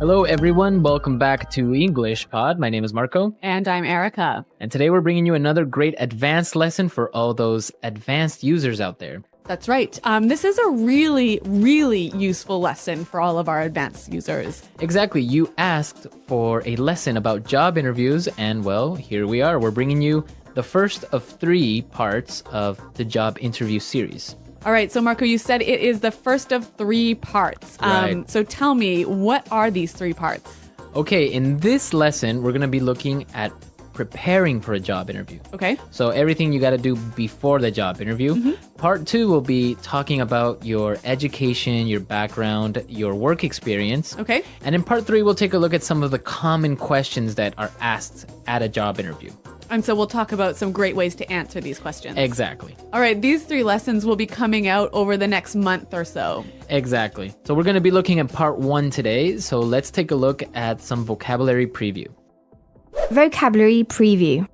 Hello, everyone. Welcome back to English Pod. My name is Marco. And I'm Erica. And today we're bringing you another great advanced lesson for all those advanced users out there. That's right. This is a really, really useful lesson for all of our advanced users. Exactly. You asked for a lesson about job interviews, and well, here we are. We're bringing you the first of 3 parts of the job interview series. All right. So, Marco, you said it is the first of 3 parts. Right. So tell me, what are these 3 parts? Okay. In this lesson, we're going to be looking at preparing for a job interview. Okay. So everything you got to do before the job interview. Mm-hmm. Part 2 will be talking about your education, your background, your work experience. Okay. And in part 3, we'll take a look at some of the common questions that are asked at a job interview. And so we'll talk about some great ways to answer these questions. Exactly. All right. These 3 lessons will be coming out over the next month or so. Exactly. So we're going to be looking at part 1 today. So let's take a look at some vocabulary preview. Vocabulary preview.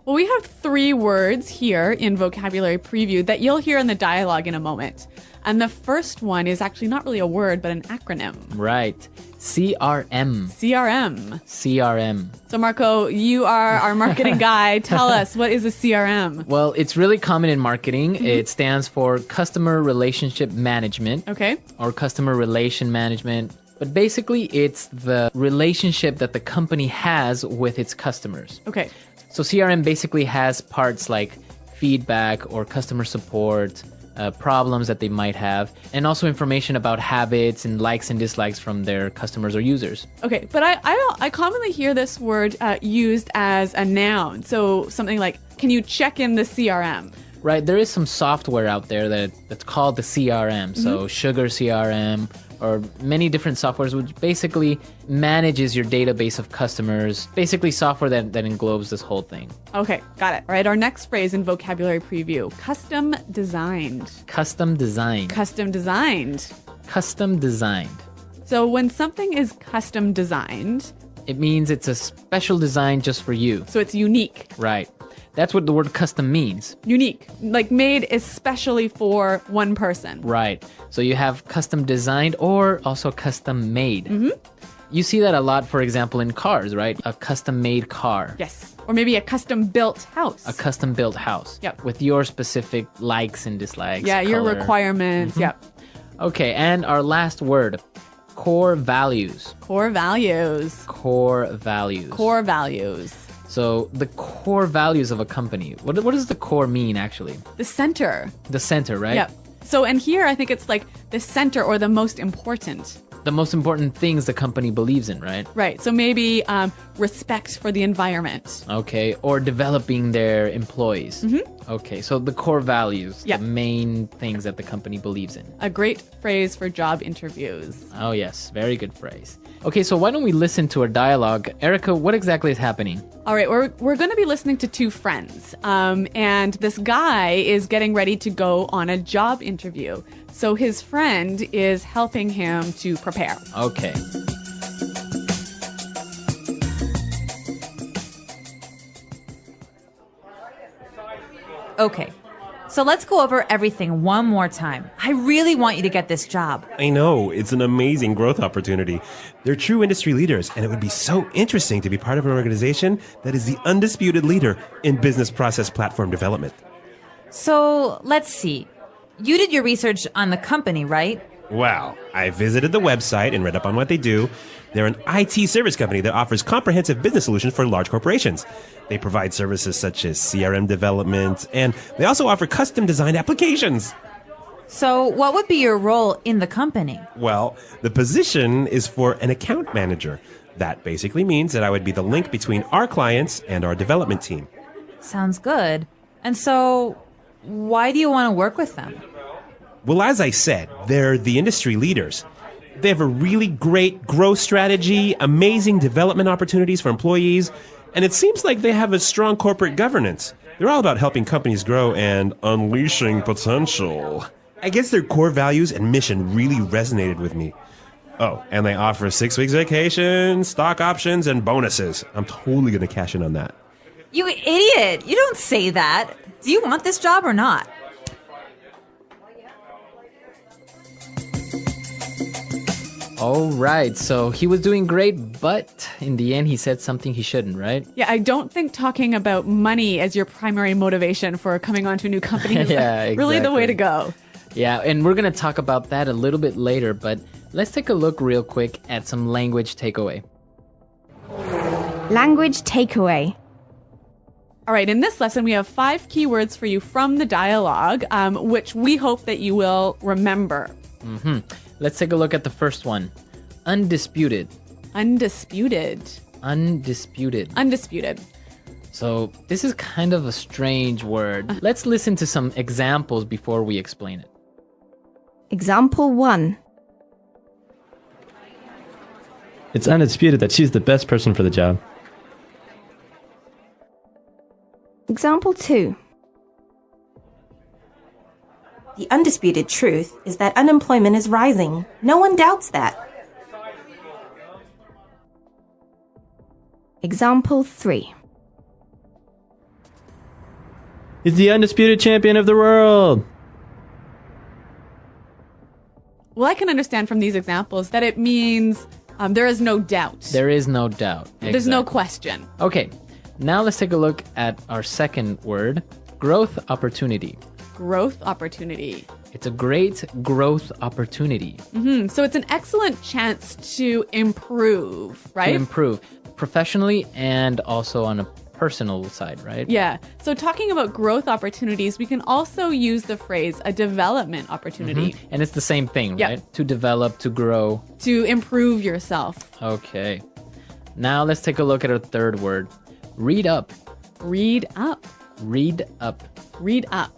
Well, we have 3 words here in vocabulary preview that you'll hear in the dialogue in a moment. And the first one is actually not really a word, but an acronym. Right. CRM. CRM. CRM. So, Marco, you are our marketing guy. Tell us, what is a CRM? Well, it's really common in marketing. It stands for Customer Relationship Management. Okay. Or Customer Relation Management. But basically, it's the relationship that the company has with its customers. Okay. So CRM basically has parts like feedback or customer support, problems that they might have, and also information about habits and likes and dislikes from their customers or users. Okay, but I commonly hear this word used as a noun. So something like, can you check in the CRM? Right, there is some software out there that's called the CRM. So Sugar CRM, or many different softwares, which basically manages your database of customers. Basically software that englobes this whole thing. Okay, got it. All right, our next phrase in vocabulary preview, custom designed. Custom designed. Custom designed. Custom designed. So when something is custom designed, it means it's a special design just for you. So it's unique. Right. That's what the word custom means. Unique, like made especially for one person. Right. So you have custom designed or also custom made. You see that a lot, for example, in cars, right? A custom made car. Yes. Or maybe a custom built house. A custom built house. Yep. With your specific likes and dislikes. Yeah, your color. requirements. Yep. Okay, and our last word, core values. Core values. Core values. Core values. So the core values of a company. What does the core mean, actually? The center. The center, right? Yep. So, and here I think it's like the center or the most important. The most important things the company believes in, right? Right. So maybe respect for the environment. Okay. Or developing their employees. Okay. So the core values, Yep. the main things that the company believes in. A great phrase for job interviews. Oh, yes. Very good phrase. Okay. So why don't we listen to our dialogue? Erica, what exactly is happening? All right. We're going to be listening to 2 friends. And this guy is getting ready to go on a job interview. So his friend is helping him to prepare. Okay. Okay, so let's go over everything one more time. I really want you to get this job. I know, it's an amazing growth opportunity. They're true industry leaders, and it would be so interesting to be part of an organization that is the undisputed leader in business process platform development. So let's see. You did your research on the company, right? Wow, I visited the website and read up on what they do. They're an IT service company that offers comprehensive business solutions for large corporations. They provide services such as CRM development, and they also offer custom designed applications. So what would be your role in the company? Well, the position is for an account manager. That basically means that I would be the link between our clients and our development team. Sounds good. And so why do you want to work with them? Well, as I said, they're the industry leaders. They have a really great growth strategy, amazing development opportunities for employees, and it seems like they have a strong corporate governance. They're all about helping companies grow and unleashing potential. I guess their core values and mission really resonated with me. Oh, and they offer 6 weeks vacation, stock options, and bonuses. I'm totally going to cash in on that. You idiot! You don't say that. Do you want this job or not? All right, so he was doing great, but in the end, he said something he shouldn't, right? Yeah, I don't think talking about money as your primary motivation for coming onto a new company is Yeah, really the way to exactly. go. Yeah, and we're going to talk about that a little bit later, but let's take a look real quick at some language takeaway. Language takeaway. All right, in this lesson, we have 5 keywords for you from the dialogue, which we hope that you will remember. Let's take a look at the first one. Undisputed. Undisputed. Undisputed. Undisputed. So this is kind of a strange word. Let's listen to some examples before we explain it. Example 1. It's undisputed that she's the best person for the job. Example 2. The undisputed truth is that unemployment is rising. No one doubts that. Example 3. He's the undisputed champion of the world. Well, I can understand from these examples that it means there is no doubt. There is no doubt. There's no Exactly. question. Okay, now let's take a look at our second word, growth opportunity. Growth opportunity. It's a great growth opportunity So it's an excellent chance to improve, right? to improve professionally and also on a personal side, right? Yeah. So talking about growth opportunities, we can also use the phrase a development opportunity And it's the same thing, Yeah. right? To develop, to grow. to improve yourself. Okay. Now let's take a look at our third word, read up. Read up. Read up. Read up.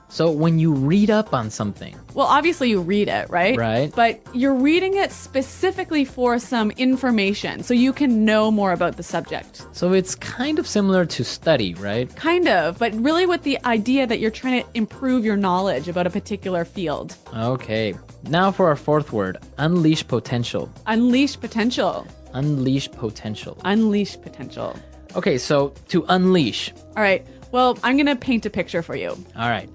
So when you read up on something, Well, obviously you read it, right? Right. But you're reading it specifically for some information so you can know more about the subject. so it's kind of similar to study, right? Kind of, but really with the idea that you're trying to improve your knowledge about a particular field. Okay. Now for our fourth word, unleash potential. Unleash potential. Unleash potential. Unleash potential. Okay, so to unleash. All right. Well, I'm going to paint a picture for you. All right.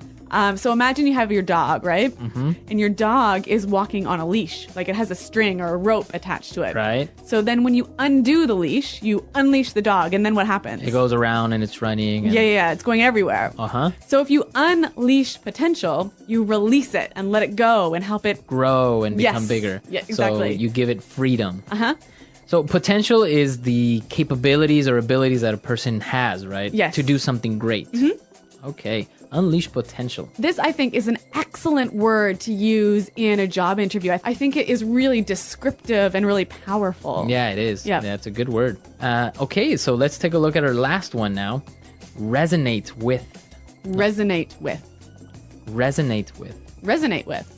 So imagine you have your dog, right? Mm-hmm. And your dog is walking on a leash, like it has a string or a rope attached to it. Right. So then when you undo the leash, you unleash the dog, and then what happens? It goes around and it's running. And... Yeah, it's going everywhere. Uh-huh. So if you unleash potential, you release it and let it go and help it. Grow and become Yes. bigger. Yeah, exactly. So you give it freedom. Uh-huh. So potential is the capabilities or abilities that a person has, right? Yes. To do something great. Mm-hmm. Okay. Unleash potential. This, I think, is an excellent word to use in a job interview. I think it is really descriptive and really powerful. Yeah, it is. Yeah. That's a good word. Okay, so let's take a look at our last one now. Resonate with. Resonate with. Resonate with. Resonate with.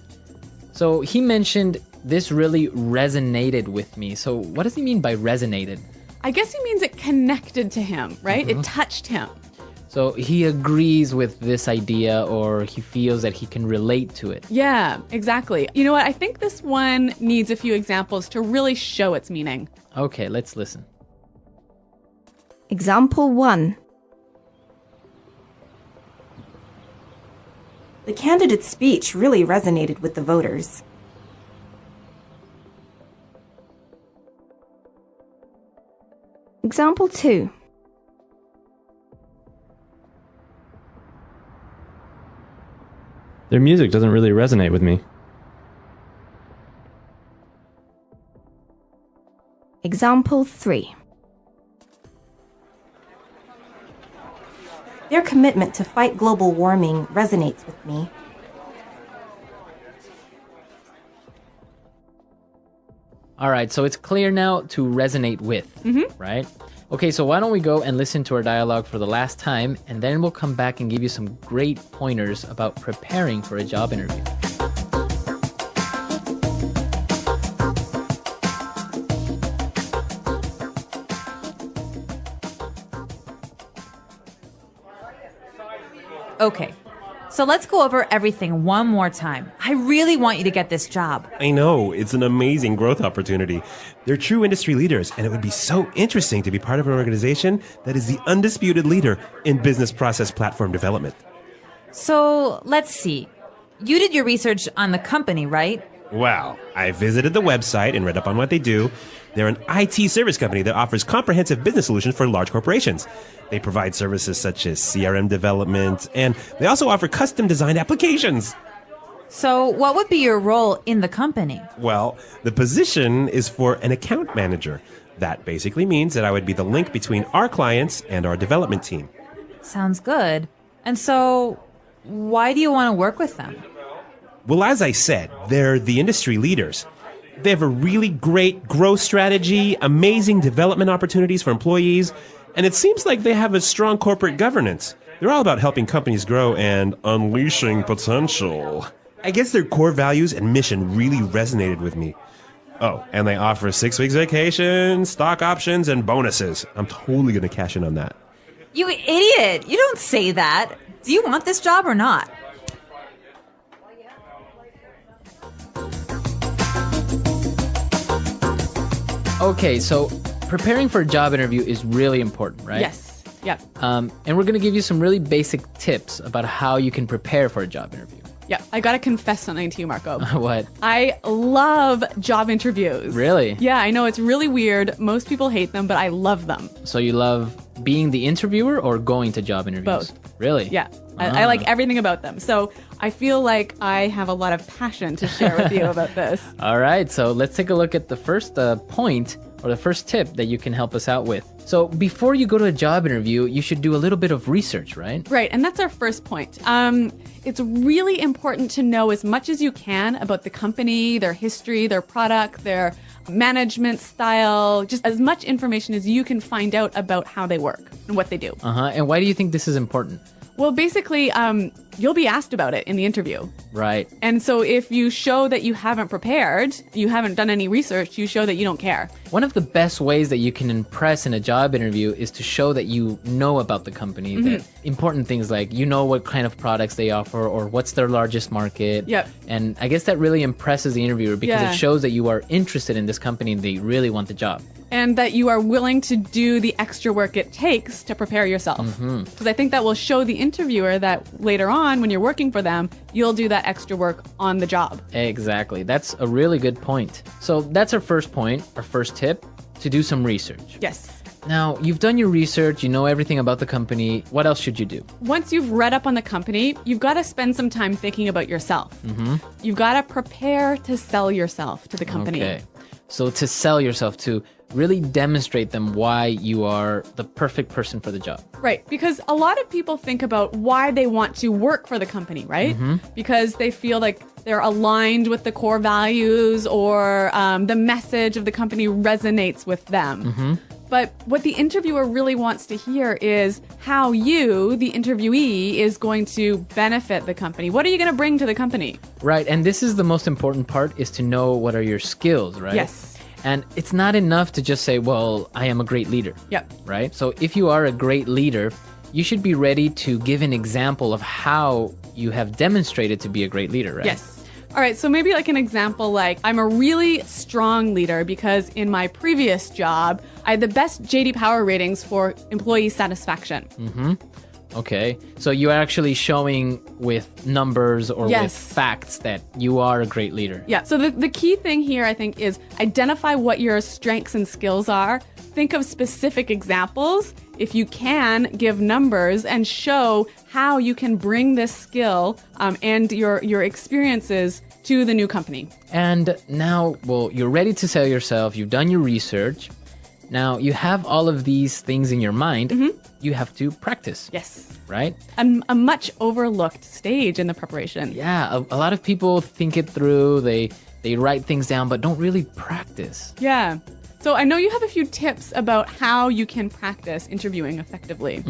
So he mentioned this really resonated with me. So what does he mean by resonated? I guess he means it connected to him, right? Mm-hmm. It touched him. So he agrees with this idea or he feels that he can relate to it. Yeah, exactly. You know what? I think this one needs a few examples to really show its meaning. Okay, let's listen. Example 1. The candidate's speech really resonated with the voters. Example 2. Their music doesn't really resonate with me. Example 3. Their commitment to fight global warming resonates with me. All right, so it's clear now to resonate with, right? Okay, so why don't we go and listen to our dialogue for the last time, and then we'll come back and give you some great pointers about preparing for a job interview. Okay. So let's go over everything one more time. I really want you to get this job. I know, it's an amazing growth opportunity. They're true industry leaders, and it would be so interesting to be part of an organization that is the undisputed leader in business process platform development. So let's see. You did your research on the company, right? Well, I visited the website and read up on what they do. They're an IT service company that offers comprehensive business solutions for large corporations. They provide services such as CRM development, and they also offer custom-designed applications. So, what would be your role in the company? Well, the position is for an account manager. That basically means that I would be the link between our clients and our development team. Sounds good. And so, why do you want to work with them? Well, as I said, they're the industry leaders. They have a really great growth strategy, amazing development opportunities for employees, and it seems like they have a strong corporate governance. They're all about helping companies grow and unleashing potential. I guess their core values and mission really resonated with me. Oh, and they offer 6 weeks vacation, stock options, and bonuses. I'm totally going to cash in on that. You idiot! You don't say that. Do you want this job or not? Okay, so preparing for a job interview is really important, right? Yes. Yep. And we're going to give you some really basic tips about how you can prepare for a job interview. Yeah, I gotta confess something to you, Marco. What? I love job interviews. Really? Yeah, I know it's really weird. Most people hate them, but I love them. So you love being the interviewer or going to job interviews? Both. Really? Yeah, I like everything about them. So I feel like I have a lot of passion to share with you about this. All right, so let's take a look at the first point or the first tip that you can help us out with. So before you go to a job interview, you should do a little bit of research, right? Right, and that's our first point. It's really important to know as much as you can about the company, their history, their product, their management style, just as much information as you can find out about how they work and what they do. And why do you think this is important? Well, basically, you'll be asked about it in the interview. Right. And so if you show that you haven't prepared, you haven't done any research, you show that you don't care. One of the best ways that you can impress in a job interview is to show that you know about the company, that important things like you know what kind of products they offer or what's their largest market. Yep. And I guess that really impresses the interviewer because it shows that you are interested in this company and that you really want the job. And that you are willing to do the extra work it takes to prepare yourself. Because I think that will show the interviewer that later on, when you're working for them, you'll do that extra work on the job. Exactly. That's a really good point. So that's our first point, our first tip, to do some research. Yes. Now, you've done your research, you know everything about the company. What else should you do? Once you've read up on the company, you've got to spend some time thinking about yourself. You've got to prepare to sell yourself to the company. Okay. So to sell yourself, to really demonstrate them why you are the perfect person for the job. Right, because a lot of people think about why they want to work for the company, right? Because they feel like they're aligned with the core values or the message of the company resonates with them. But what the interviewer really wants to hear is how you, the interviewee, is going to benefit the company. What are you going to bring to the company? Right, and this is the most important part, is to know what are your skills, right? Yes. And it's not enough to just say, well, I am a great leader. Yep. Right? So if you are a great leader, you should be ready to give an example of how you have demonstrated to be a great leader, right? Yes. All right, so maybe like an example, like I'm a really strong leader because in my previous job, I had the best JD Power ratings for employee satisfaction. Okay, so you're actually showing with numbers or with facts that you are a great leader. Yeah, so the key thing here, I think, is identify what your strengths and skills are. Think of specific examples. If you can, give numbers and show how you can bring this skill and your experiences to the new company. And now, well, you're ready to sell yourself. You've done your research. Now, you have all of these things in your mind. You have to practice. Yes. Right? A much overlooked stage in the preparation. Yeah, a lot of people think it through. They write things down, but don't really practice. Yeah. So I know you have a few tips about how you can practice interviewing effectively.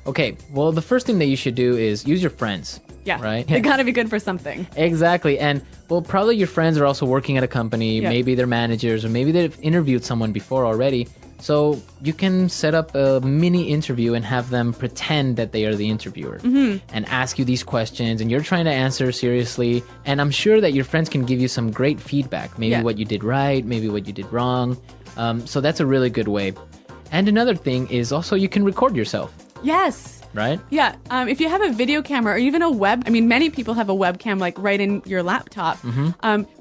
Okay, well, the first thing that you should do is use your friends. Yeah. Right? They gotta be good for something. Exactly. And, well, probably your friends are also working at a company. Yeah. Maybe they're managers, or maybe they've interviewed someone before already. So you can set up a mini interview and have them pretend that they are the interviewer and ask you these questions, and you're trying to answer seriously. And I'm sure that your friends can give you some great feedback. Maybe what you did right, maybe what you did wrong. So that's a really good way. And another thing is also you can record yourself. Yes. right? Yeah. If you have a video camera or even many people have a webcam like right in your laptop.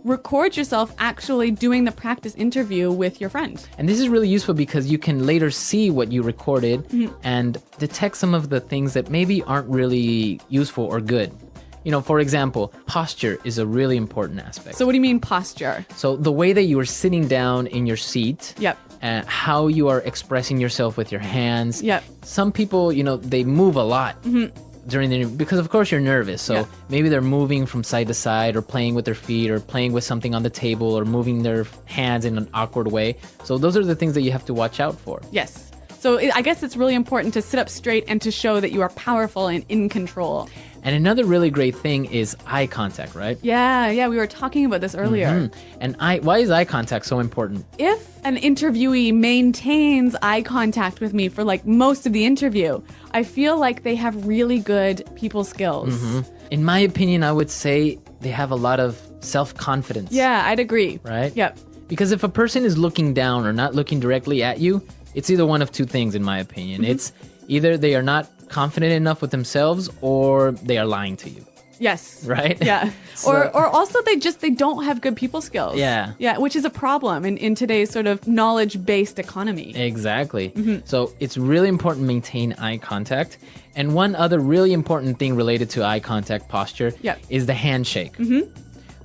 Record yourself actually doing the practice interview with your friend. And this is really useful because you can later see what you recorded and detect some of the things that maybe aren't really useful or good. For example, posture is a really important aspect. So what do you mean posture? So the way that you are sitting down in your seat. Yep. How you are expressing yourself with your hands. Yep. Some people, they move a lot during the interview because, of course, you're nervous. So maybe they're moving from side to side or playing with their feet or playing with something on the table or moving their hands in an awkward way. So those are the things that you have to watch out for. Yes. So I guess it's really important to sit up straight and to show that you are powerful and in control. And another really great thing is eye contact, right? Yeah, we were talking about this earlier. And why is eye contact so important? If an interviewee maintains eye contact with me for like most of the interview, I feel like they have really good people skills. In my opinion, I would say they have a lot of self-confidence. Yeah, I'd agree. Right? Yep. Because if a person is looking down or not looking directly at you, it's either one of two things, in my opinion. It's either they are not confident enough with themselves or they are lying to you. Yes. Right? Yeah. Or also they don't have good people skills. Yeah. Yeah, which is a problem in today's sort of knowledge-based economy. Exactly. So it's really important to maintain eye contact. And one other really important thing related to eye contact posture is the handshake.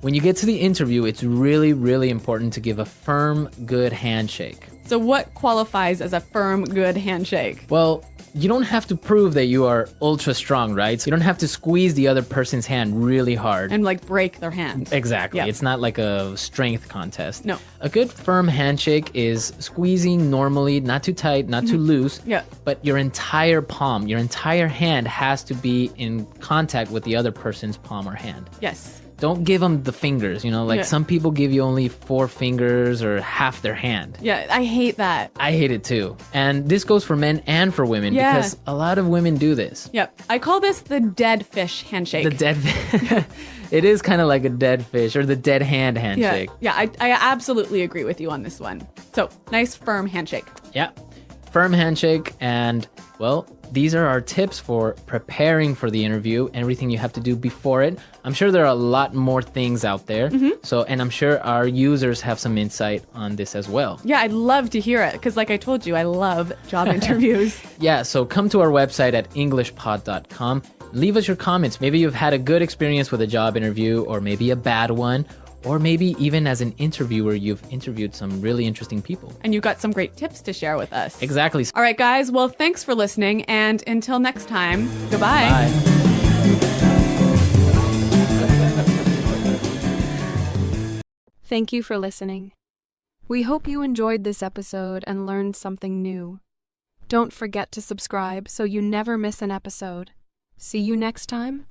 When you get to the interview, it's really, really important to give a firm, good handshake. So what qualifies as a firm, good handshake? Well, you don't have to prove that you are ultra strong, right? So you don't have to squeeze the other person's hand really hard. And like break their hand. Exactly. Yeah. It's not like a strength contest. No. A good firm handshake is squeezing normally, not too tight, not too loose. Yeah. But your entire palm, your entire hand has to be in contact with the other person's palm or hand. Yes. Don't give them the fingers, some people give you only 4 fingers or half their hand. Yeah, I hate that. I hate it too. And this goes for men and for women because a lot of women do this. Yep. I call this the dead fish handshake. The dead fish. It is kind of like a dead fish or the dead hand handshake. Yeah, I absolutely agree with you on this one. So, nice firm handshake. Yeah. Firm handshake. And, well, these are our tips for preparing for the interview, everything you have to do before it. I'm sure there are a lot more things out there. And I'm sure our users have some insight on this as well. Yeah, I'd love to hear it because like I told you, I love job interviews. Yeah, so come to our website at englishpod.com. Leave us your comments. Maybe you've had a good experience with a job interview or maybe a bad one. Or maybe even as an interviewer, you've interviewed some really interesting people. And you got some great tips to share with us. Exactly. All right, guys. Well, thanks for listening. And until next time, goodbye. Bye. Thank you for listening. We hope you enjoyed this episode and learned something new. Don't forget to subscribe so you never miss an episode. See you next time.